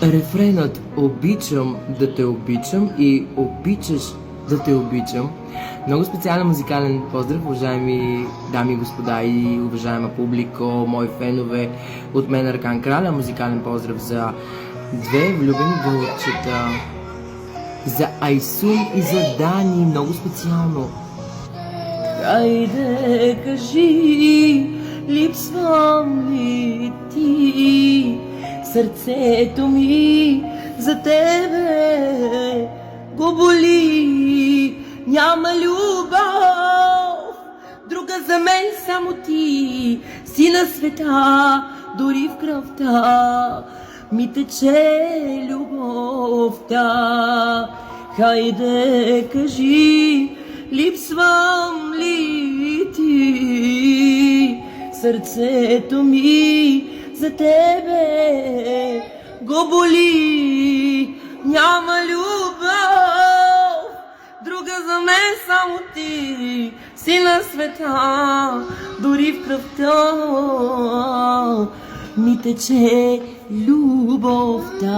Рефренът "Обичам да те обичам" и "Обичаш да те обичам". Много специален музикален поздрав, уважаеми дами и господа и уважаема публика, мои фенове, от мен Аркан Краля. Музикален поздрав за две влюбени гълъбчета, за Айсун и за Дани, много специално. Хайде, кажи, липсвам ли ти? Сърцето ми за тебе го боли. Няма любов, друга за мен, само ти си на света. Дори в кръвта ми тече любовта. Хайде, кажи, липсвам ли ти? Сърцето ми за тебе го боли. Няма любов, друга за мен, само ти си на света. Дори в кръвта ми тече любовта.